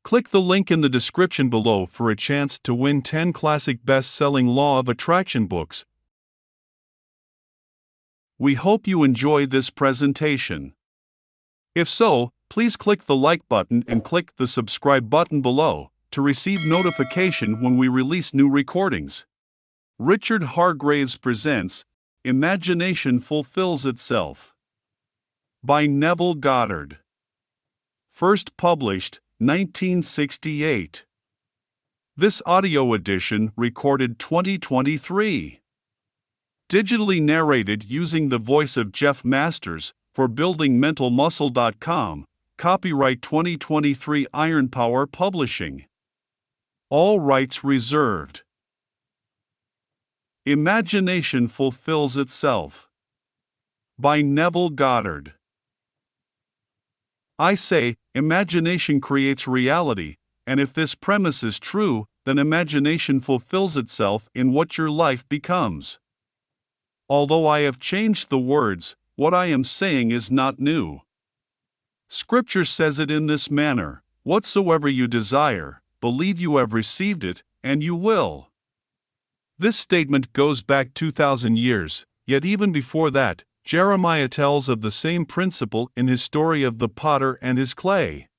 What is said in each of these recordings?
Click the link in the description below for a chance to win 10 classic best-selling Law of Attraction books. We hope you enjoy this presentation. If so, please click the like button and click the subscribe button below to receive notification when we release new recordings. Richard Hargraves presents Imagination Fulfills Itself by Neville Goddard. First published 1968. This audio edition recorded 2023. Digitally narrated using the voice of Jeff Masters for buildingmentalmuscle.com. Copyright 2023 Iron Power Publishing. All rights reserved. Imagination Fulfills Itself by Neville Goddard. I say, imagination creates reality, and if this premise is true, then imagination fulfills itself in what your life becomes. Although I have changed the words, what I am saying is not new. Scripture says it in this manner: whatsoever you desire, believe you have received it, and you will. This statement goes back 2,000 years, yet even before that, Jeremiah tells of the same principle in his story of the potter and his clay.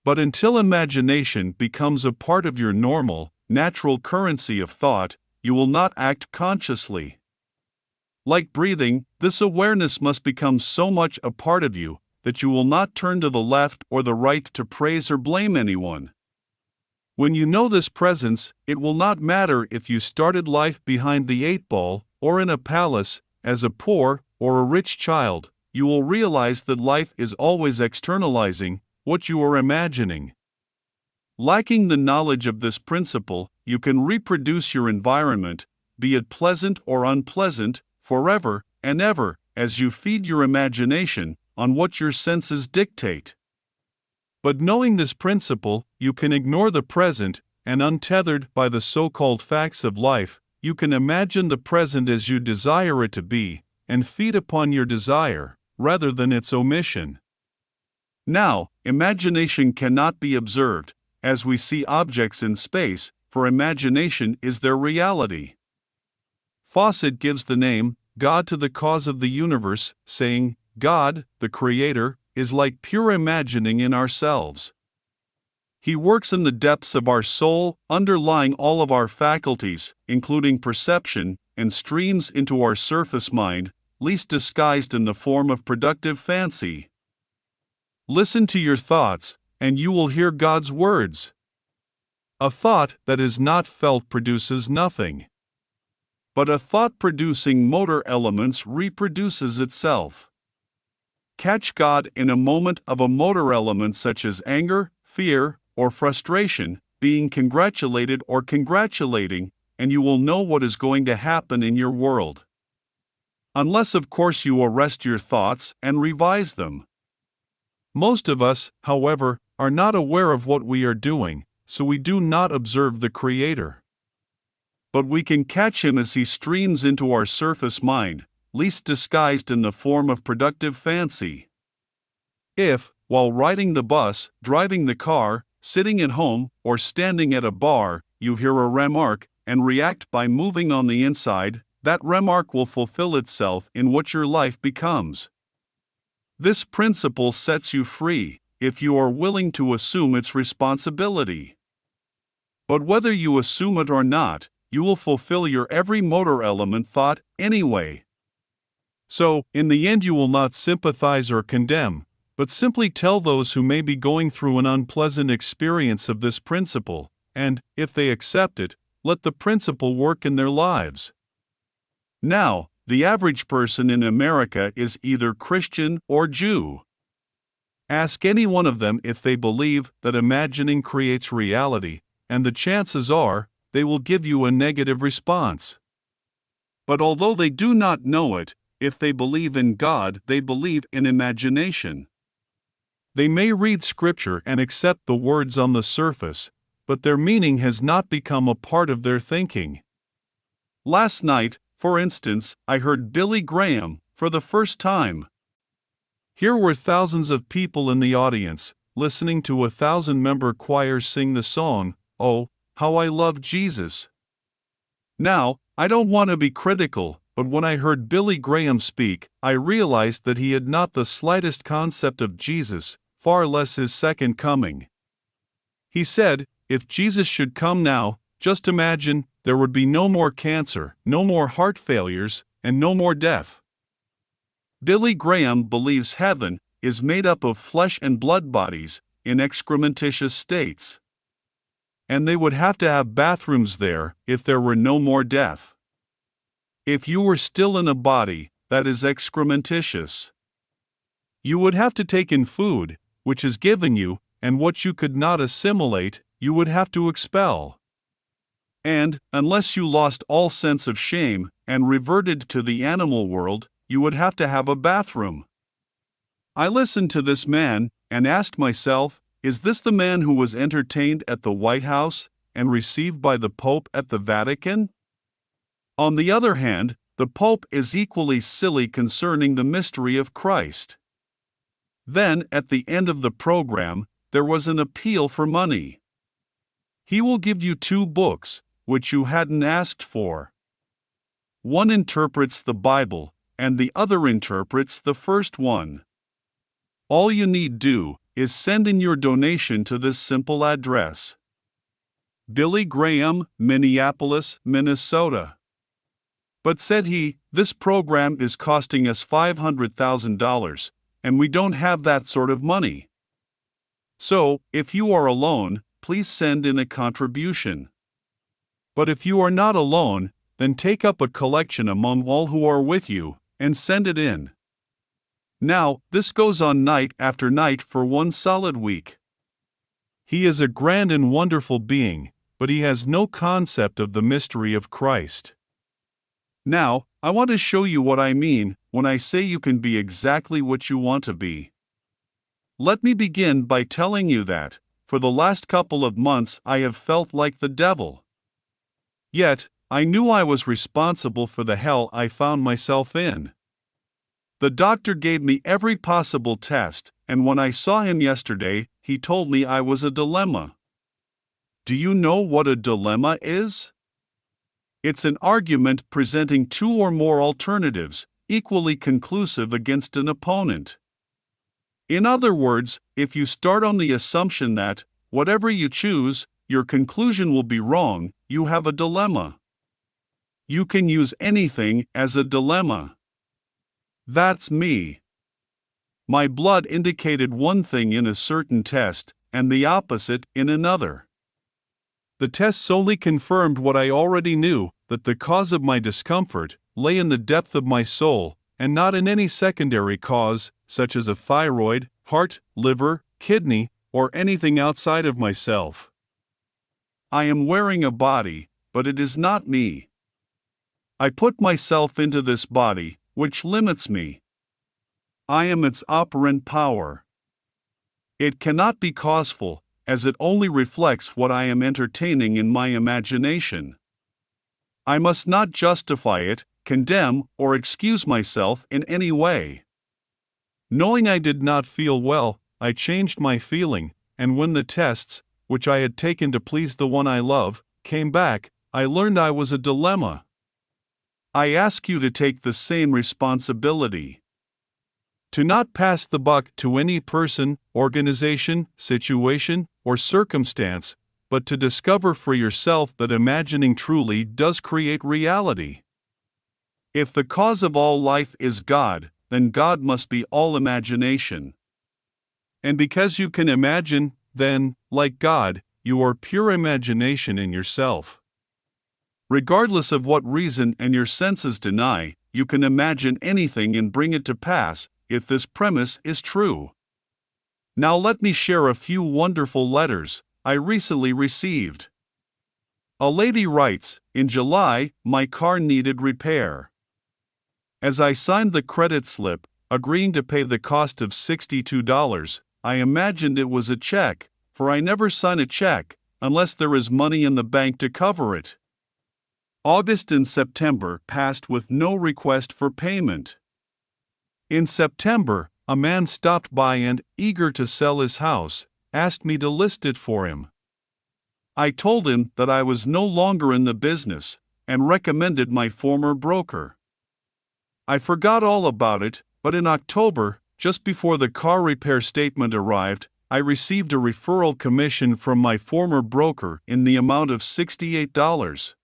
But until imagination becomes a part of your normal, natural currency of thought, you will not act consciously. Like breathing, this awareness must become so much a part of you that you will not turn to the left or the right to praise or blame anyone. When you know this presence, it will not matter if you started life behind the 8-ball or in a palace as a poor or a rich child. You will realize that life is always externalizing what you are imagining. Lacking the knowledge of this principle, you can reproduce your environment, be it pleasant or unpleasant, forever and ever, as you feed your imagination on what your senses dictate. But knowing this principle, you can ignore the present, and untethered by the so-called facts of life, you can imagine the present as you desire it to be, and feed upon your desire, rather than its omission. Now, imagination cannot be observed, as we see objects in space, for imagination is their reality. Fawcett gives the name God to the cause of the universe, saying, God, the Creator, is like pure imagining in ourselves. He works in the depths of our soul, underlying all of our faculties, including perception, and streams into our surface mind, least disguised in the form of productive fancy. Listen to your thoughts, and you will hear God's words. A thought that is not felt produces nothing. But a thought-producing motor elements reproduces itself. Catch God in a moment of a motor element such as anger, fear, or frustration, being congratulated or congratulating, and you will know what is going to happen in your world. Unless, of course, you arrest your thoughts and revise them. Most of us, however, are not aware of what we are doing, so we do not observe the Creator. But we can catch Him as He streams into our surface mind, least disguised in the form of productive fancy. If, while riding the bus, driving the car, sitting at home, or standing at a bar, you hear a remark and react by moving on the inside, that remark will fulfill itself in what your life becomes. This principle sets you free, if you are willing to assume its responsibility. But whether you assume it or not, you will fulfill your every motor element thought anyway. So, in the end, you will not sympathize or condemn, but simply tell those who may be going through an unpleasant experience of this principle, and, if they accept it, let the principle work in their lives. Now, the average person in America is either Christian or Jew. Ask any one of them if they believe that imagining creates reality, and the chances are, they will give you a negative response. But although they do not know it, if they believe in God, they believe in imagination. They may read Scripture and accept the words on the surface, but their meaning has not become a part of their thinking. Last night, for instance, I heard Billy Graham for the first time. Here were thousands of people in the audience, listening to 1,000-member choirs sing the song, "Oh, How I Love Jesus." Now, I don't want to be critical, but when I heard Billy Graham speak, I realized that he had not the slightest concept of Jesus, far less his second coming. He said, if Jesus should come now, just imagine, there would be no more cancer, no more heart failures, and no more death. Billy Graham believes heaven is made up of flesh and blood bodies in excrementitious states. And they would have to have bathrooms there if there were no more death. If you were still in a body that is excrementitious, you would have to take in food, which is given you, and what you could not assimilate, you would have to expel. And, unless you lost all sense of shame and reverted to the animal world, you would have to have a bathroom. I listened to this man and asked myself, is this the man who was entertained at the White House and received by the Pope at the Vatican? On the other hand, the Pope is equally silly concerning the mystery of Christ. Then, at the end of the program, there was an appeal for money. He will give you 2 books, which you hadn't asked for. One interprets the Bible, and the other interprets the first one. All you need do is send in your donation to this simple address. Billy Graham, Minneapolis, Minnesota. But said he, this program is costing us $500,000, and we don't have that sort of money. So, if you are alone, please send in a contribution. But if you are not alone, then take up a collection among all who are with you, and send it in. Now, this goes on night after night for 1 solid week. He is a grand and wonderful being, but he has no concept of the mystery of Christ. Now, I want to show you what I mean when I say you can be exactly what you want to be. Let me begin by telling you that, for the last couple of months I have felt like the devil. Yet, I knew I was responsible for the hell I found myself in. The doctor gave me every possible test, and when I saw him yesterday, he told me I was a dilemma. Do you know what a dilemma is? It's an argument presenting 2 or more alternatives, equally conclusive against an opponent. In other words, if you start on the assumption that, whatever you choose, your conclusion will be wrong, you have a dilemma. You can use anything as a dilemma. That's me. My blood indicated one thing in a certain test, and the opposite in another. The test solely confirmed what I already knew, that the cause of my discomfort lay in the depth of my soul, and not in any secondary cause, such as a thyroid, heart, liver, kidney, or anything outside of myself. I am wearing a body, but it is not me. I put myself into this body, which limits me. I am its operant power. It cannot be causeful, as it only reflects what I am entertaining in my imagination. I must not justify it, condemn, or excuse myself in any way. Knowing I did not feel well, I changed my feeling, and when the tests, which I had taken to please the one I love, came back, I learned I was a dilemma. I ask you to take the same responsibility. To not pass the buck to any person, organization, situation, or circumstance, but to discover for yourself that imagining truly does create reality. If the cause of all life is God, then God must be all imagination. And because you can imagine, then, like God, you are pure imagination in yourself. Regardless of what reason and your senses deny, you can imagine anything and bring it to pass, if this premise is true. Now let me share a few wonderful letters I recently received. A lady writes, in July, my car needed repair. As I signed the credit slip, agreeing to pay the cost of $62, I imagined it was a check, for I never sign a check, unless there is money in the bank to cover it. August and September passed with no request for payment. In September, a man stopped by and, eager to sell his house, asked me to list it for him. I told him that I was no longer in the business, and recommended my former broker. I forgot all about it, but in October, just before the car repair statement arrived, I received a referral commission from my former broker in the amount of $68.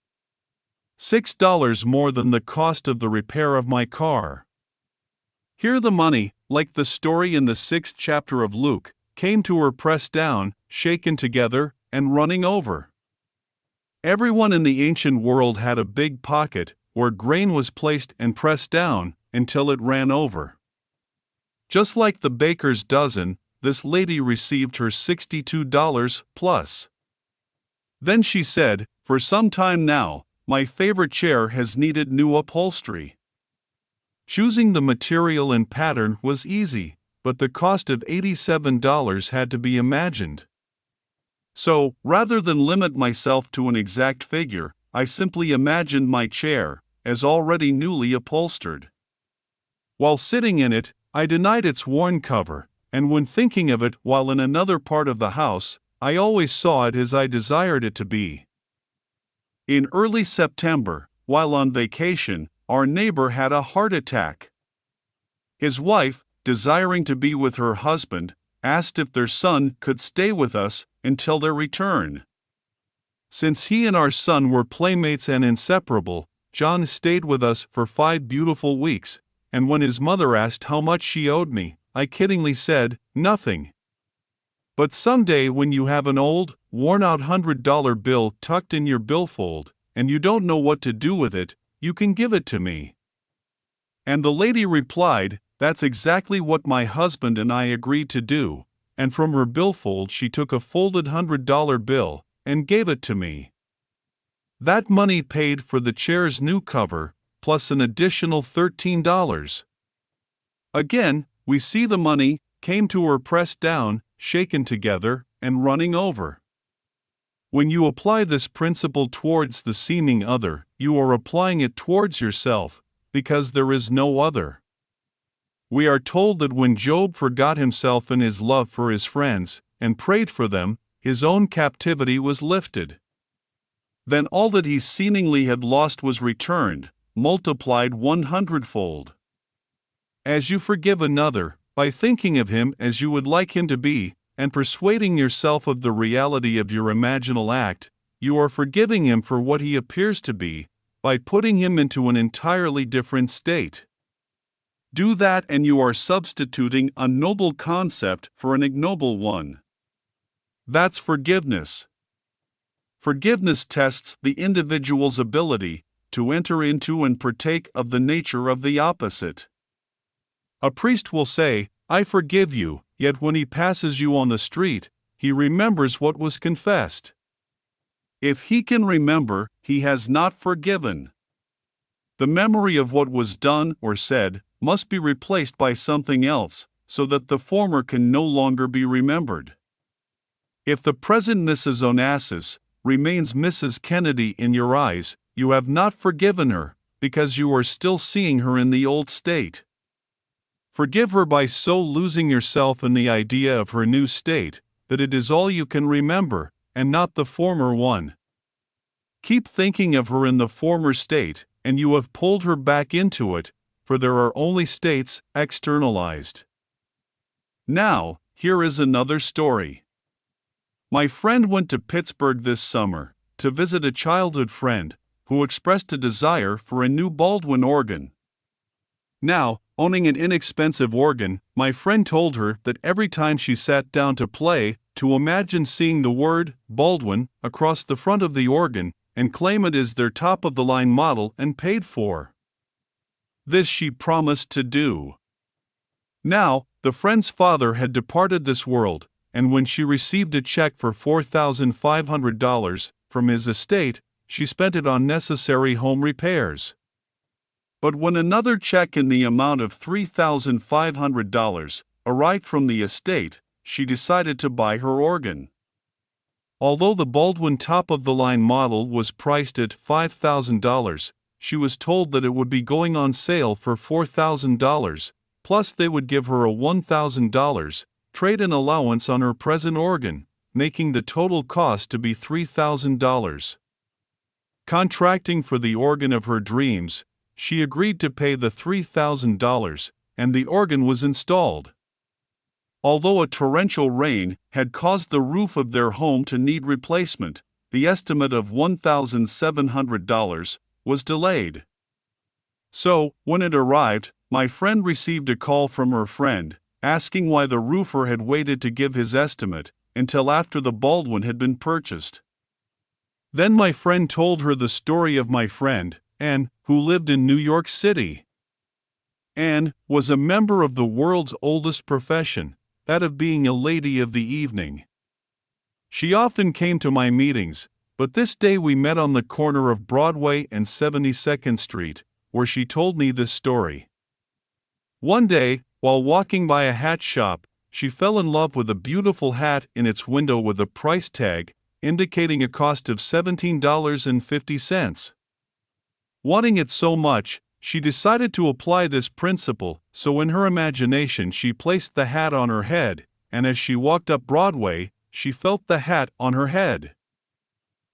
$6 more than the cost of the repair of my car. Here the money, like the story in the 6th chapter of Luke, came to her pressed down, shaken together, and running over. Everyone in the ancient world had a big pocket, where grain was placed and pressed down, until it ran over. Just like the baker's dozen, this lady received her $62 plus. Then she said, "For some time now, my favorite chair has needed new upholstery." Choosing the material and pattern was easy, but the cost of $87 had to be imagined. So, rather than limit myself to an exact figure, I simply imagined my chair as already newly upholstered. While sitting in it, I denied its worn cover, and when thinking of it while in another part of the house, I always saw it as I desired it to be. In early September, while on vacation, our neighbor had a heart attack. His wife, desiring to be with her husband, asked if their son could stay with us until their return. Since he and our son were playmates and inseparable, John stayed with us for 5 beautiful weeks, and when his mother asked how much she owed me, I kiddingly said, "Nothing." But someday when you have an old, worn-out $100 bill tucked in your billfold, and you don't know what to do with it, you can give it to me. And the lady replied, "That's exactly what my husband and I agreed to do," and from her billfold she took a folded $100 bill and gave it to me. That money paid for the chair's new cover, plus an additional $13. Again, we see the money came to her pressed down, shaken together, and running over. When you apply this principle towards the seeming other, you are applying it towards yourself, because there is no other. We are told that when Job forgot himself in his love for his friends, and prayed for them, his own captivity was lifted. Then all that he seemingly had lost was returned, multiplied 100-fold. As you forgive another, by thinking of him as you would like him to be, and persuading yourself of the reality of your imaginal act, you are forgiving him for what he appears to be, by putting him into an entirely different state. Do that and you are substituting a noble concept for an ignoble one. That's forgiveness. Forgiveness tests the individual's ability to enter into and partake of the nature of the opposite. A priest will say, "I forgive you," yet when he passes you on the street, he remembers what was confessed. If he can remember, he has not forgiven. The memory of what was done or said must be replaced by something else, so that the former can no longer be remembered. If the present Mrs. Onassis remains Mrs. Kennedy in your eyes, you have not forgiven her, because you are still seeing her in the old state. Forgive her by so losing yourself in the idea of her new state, that it is all you can remember, and not the former one. Keep thinking of her in the former state, and you have pulled her back into it, for there are only states externalized. Now, here is another story. My friend went to Pittsburgh this summer to visit a childhood friend who expressed a desire for a new Baldwin organ. Now, owning an inexpensive organ, my friend told her that every time she sat down to play, to imagine seeing the word Baldwin across the front of the organ and claim it as their top-of-the-line model and paid for. This she promised to do. Now, the friend's father had departed this world, and when she received a check for $4,500 from his estate, she spent it on necessary home repairs. But when another check in the amount of $3,500 arrived from the estate, she decided to buy her organ. Although the Baldwin top-of-the-line model was priced at $5,000, she was told that it would be going on sale for $4,000, plus they would give her a $1,000 trade-in allowance on her present organ, making the total cost to be $3,000. Contracting for the organ of her dreams, she agreed to pay the $3,000, and the organ was installed. Although a torrential rain had caused the roof of their home to need replacement, the estimate of $1,700 was delayed. So, when it arrived, my friend received a call from her friend, asking why the roofer had waited to give his estimate until after the Baldwin had been purchased. Then my friend told her the story of my friend, Anne, who lived in New York City. Anne was a member of the world's oldest profession, that of being a lady of the evening. She often came to my meetings, but this day we met on the corner of Broadway and 72nd Street, where she told me this story. One day, while walking by a hat shop, she fell in love with a beautiful hat in its window with a price tag indicating a cost of $17.50. Wanting it so much, she decided to apply this principle, so in her imagination she placed the hat on her head, and as she walked up Broadway, she felt the hat on her head.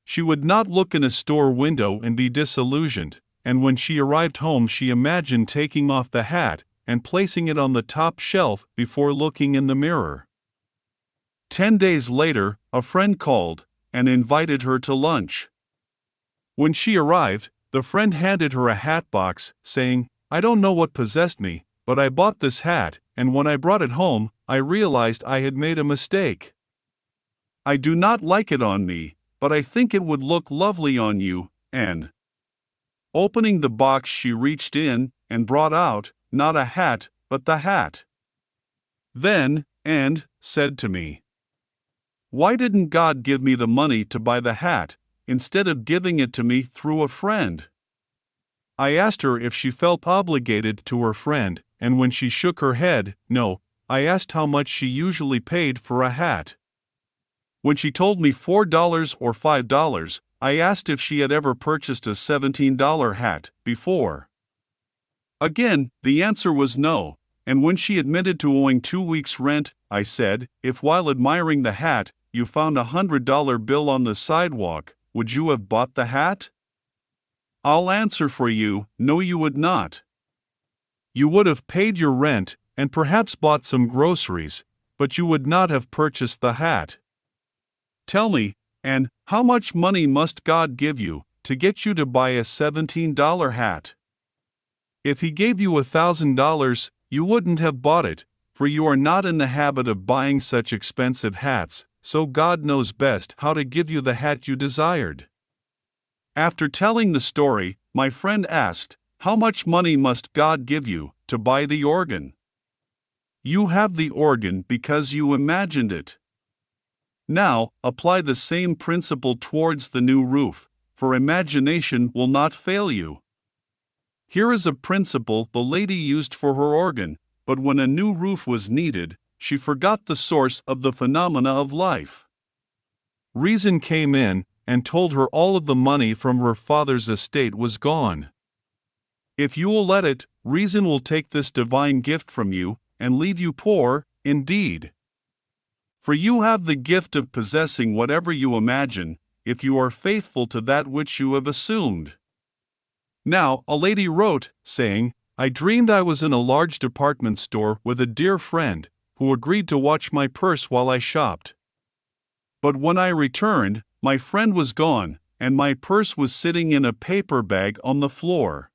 She would not look in a store window and be disillusioned, and when she arrived home she imagined taking off the hat and placing it on the top shelf before looking in the mirror. 10 days later, a friend called and invited her to lunch. When she arrived, the friend handed her a hat box, saying, "I don't know what possessed me, but I bought this hat, and when I brought it home, I realized I had made a mistake. I do not like it on me, but I think it would look lovely on you, Anne." Opening the box, she reached in and brought out, not a hat, but the hat. Then, Anne said to me, "Why didn't God give me the money to buy the hat, instead of giving it to me through a friend?" I asked her if she felt obligated to her friend, and when she shook her head, no, I asked how much she usually paid for a hat. When she told me $4 or $5, I asked if she had ever purchased a $17 hat before. Again, the answer was no, and when she admitted to owing 2 weeks' rent, I said, "If while admiring the hat, you found a $100 bill on the sidewalk, would you have bought the hat?" "I'll answer for you, no you would not. You would have paid your rent, and perhaps bought some groceries, but you would not have purchased the hat. Tell me, Anne, how much money must God give you to get you to buy a $17 hat? If He gave you $1,000, you wouldn't have bought it, for you are not in the habit of buying such expensive hats, so God knows best how to give you the hat you desired." After telling the story, my friend asked, "How much money must God give you to buy the organ?" "You have the organ because you imagined it. Now, apply the same principle towards the new roof, for imagination will not fail you. Here is a principle the lady used for her organ, but when a new roof was needed, she forgot the source of the phenomena of life. Reason came in and told her all of the money from her father's estate was gone. If you will let it, reason will take this divine gift from you and leave you poor, indeed. For you have the gift of possessing whatever you imagine, if you are faithful to that which you have assumed." Now, a lady wrote, saying, "I dreamed I was in a large department store with a dear friend, who agreed to watch my purse while I shopped. But when I returned, my friend was gone, and my purse was sitting in a paper bag on the floor.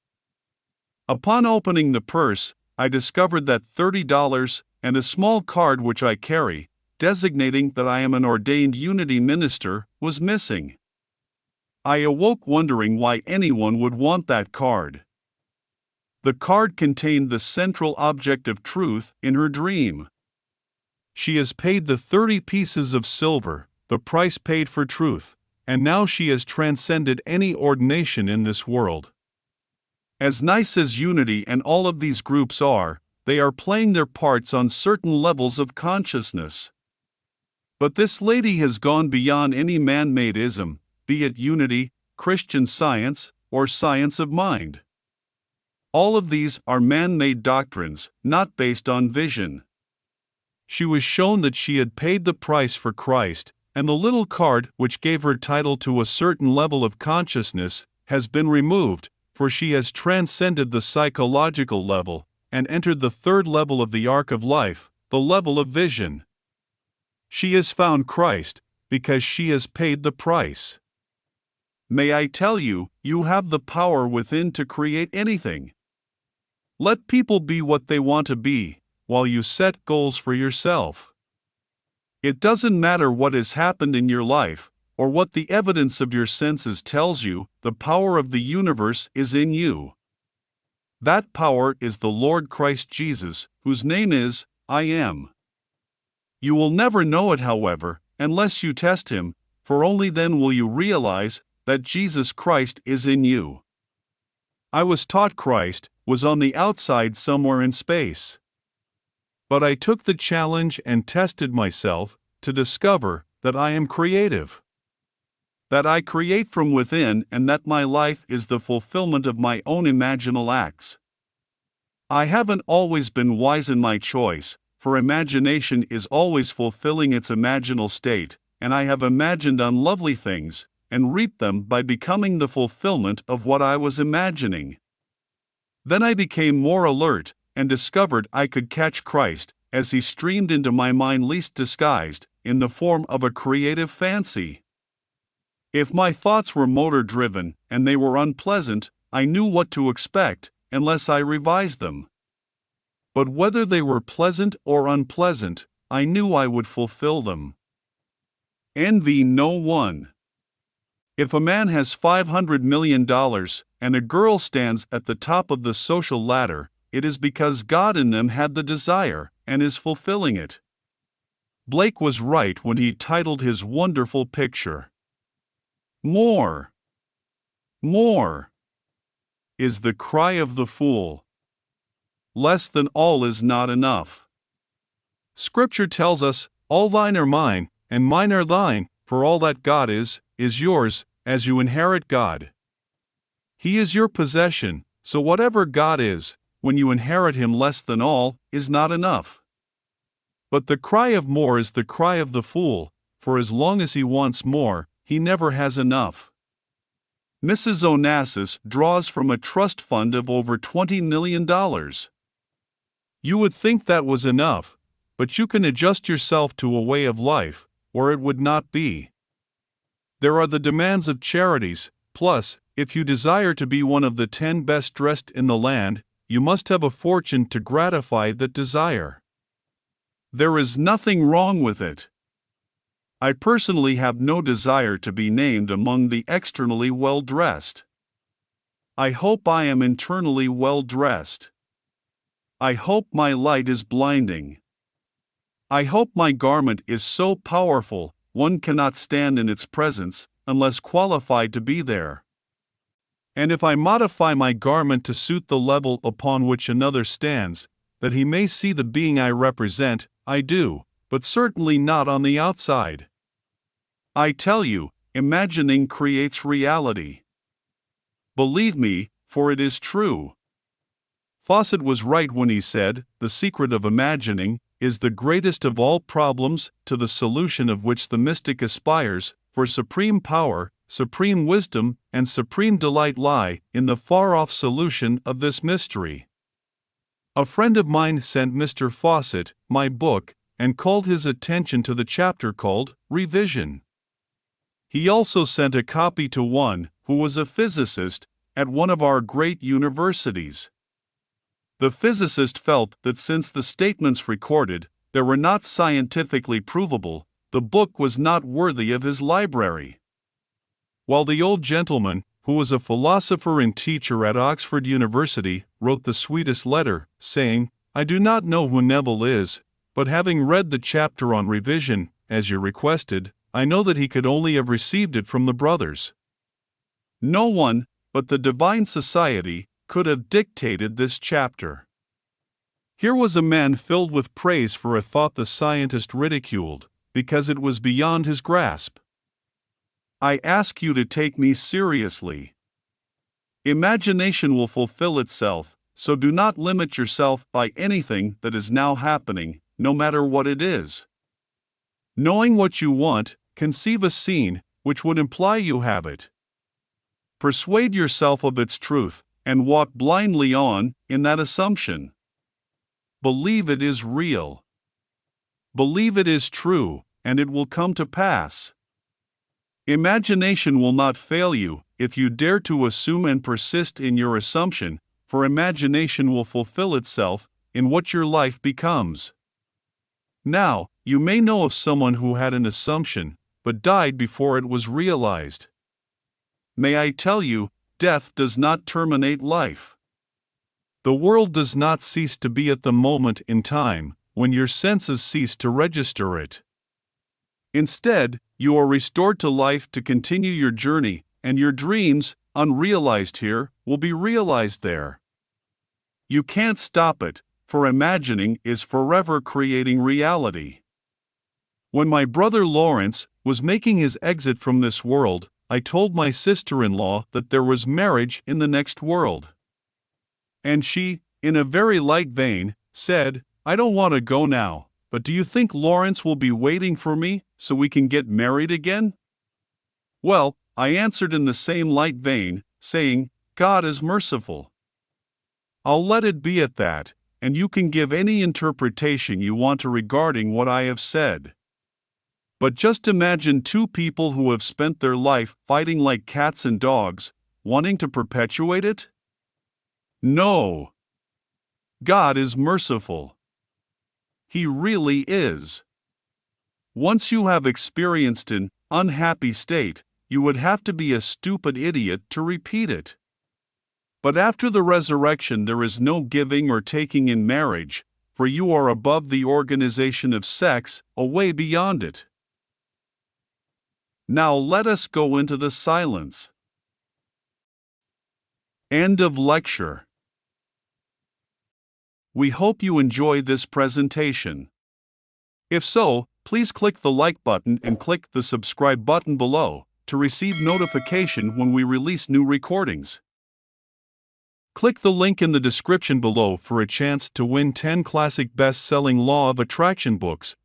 Upon opening the purse, I discovered that $30 and a small card which I carry, designating that I am an ordained Unity minister, was missing. I awoke wondering why anyone would want that card. The card contained the central object of truth in her dream. She has paid the 30 pieces of silver, the price paid for truth, and now she has transcended any ordination in this world. As nice as Unity and all of these groups are, they are playing their parts on certain levels of consciousness. But this lady has gone beyond any man-made ism, be it Unity, Christian Science, or science of mind. All of these are man-made doctrines, not based on vision. She was shown that she had paid the price for Christ, and the little card which gave her title to a certain level of consciousness has been removed, for she has transcended the psychological level and entered the third level of the arc of life, the level of vision. She has found Christ because she has paid the price. May I tell you, you have the power within to create anything. Let people be what they want to be, while you set goals for yourself. It doesn't matter what has happened in your life, or what the evidence of your senses tells you, the power of the universe is in you. That power is the Lord Christ Jesus, whose name is, I Am. You will never know it, however, unless you test Him, for only then will you realize that Jesus Christ is in you. I was taught Christ was on the outside somewhere in space. But I took the challenge and tested myself to discover that I am creative. That I create from within and that my life is the fulfillment of my own imaginal acts. I haven't always been wise in my choice, for imagination is always fulfilling its imaginal state, and I have imagined unlovely things, and reaped them by becoming the fulfillment of what I was imagining. Then I became more alert, and discovered I could catch Christ, as He streamed into my mind least disguised, in the form of a creative fancy. If my thoughts were motor-driven, and they were unpleasant, I knew what to expect, unless I revised them. But whether they were pleasant or unpleasant, I knew I would fulfill them. Envy no one. If a man has $500 million, and a girl stands at the top of the social ladder, it is because God in them had the desire, and is fulfilling it. Blake was right when he titled his wonderful picture, More, more, is the cry of the fool. Less than all is not enough. Scripture tells us, all thine are mine, and mine are thine, for all that God is yours, as you inherit God. He is your possession, so whatever God is, when you inherit Him less than all, is not enough. But the cry of more is the cry of the fool, for as long as he wants more, he never has enough. Mrs. Onassis draws from a trust fund of over $20 million. You would think that was enough, but you can adjust yourself to a way of life, or it would not be. There are the demands of charities, plus, if you desire to be one of the 10 best dressed in the land, you must have a fortune to gratify that desire. There is nothing wrong with it. I personally have no desire to be named among the externally well-dressed. I hope I am internally well-dressed. I hope my light is blinding. I hope my garment is so powerful, one cannot stand in its presence, unless qualified to be there. And if I modify my garment to suit the level upon which another stands, that he may see the being I represent, I do, but certainly not on the outside. I tell you, imagining creates reality. Believe me, for it is true. Fawcett was right when he said, the secret of imagining is the greatest of all problems, to the solution of which the mystic aspires, for supreme power, supreme wisdom, and supreme delight lie in the far-off solution of this mystery. A friend of mine sent Mr. Fawcett my book, and called his attention to the chapter called Revision. He also sent a copy to one who was a physicist at one of our great universities. The physicist felt that since the statements recorded there were not scientifically provable, the book was not worthy of his library. While the old gentleman, who was a philosopher and teacher at Oxford University, wrote the sweetest letter, saying, I do not know who Neville is, but having read the chapter on revision, as you requested, I know that he could only have received it from the brothers. No one, but the Divine Society, could have dictated this chapter. Here was a man filled with praise for a thought the scientist ridiculed, because it was beyond his grasp. I ask you to take me seriously. Imagination will fulfill itself, so do not limit yourself by anything that is now happening, no matter what it is. Knowing what you want, conceive a scene which would imply you have it. Persuade yourself of its truth, and walk blindly on in that assumption. Believe it is real. Believe it is true, and it will come to pass. Imagination will not fail you if you dare to assume and persist in your assumption, for imagination will fulfill itself in what your life becomes. Now, you may know of someone who had an assumption, but died before it was realized. May I tell you, death does not terminate life. The world does not cease to be at the moment in time when your senses cease to register it. Instead, you are restored to life to continue your journey, and your dreams, unrealized here, will be realized there. You can't stop it, for imagining is forever creating reality. When my brother Lawrence was making his exit from this world, I told my sister-in-law that there was marriage in the next world. And she, in a very light vein, said, "I don't want to go now, but do you think Lawrence will be waiting for me so we can get married again?" Well, I answered in the same light vein, saying, "God is merciful. I'll let it be at that, and you can give any interpretation you want to regarding what I have said. But just imagine two people who have spent their life fighting like cats and dogs, wanting to perpetuate it? No. God is merciful. He really is. Once you have experienced an unhappy state, you would have to be a stupid idiot to repeat it. But after the resurrection there is no giving or taking in marriage, for you are above the organization of sex, away beyond it. Now let us go into the silence. End of lecture. We hope you enjoy this presentation. If so, please click the like button and click the subscribe button below to receive notification when we release new recordings. Click the link in the description below for a chance to win 10 classic best-selling Law of Attraction books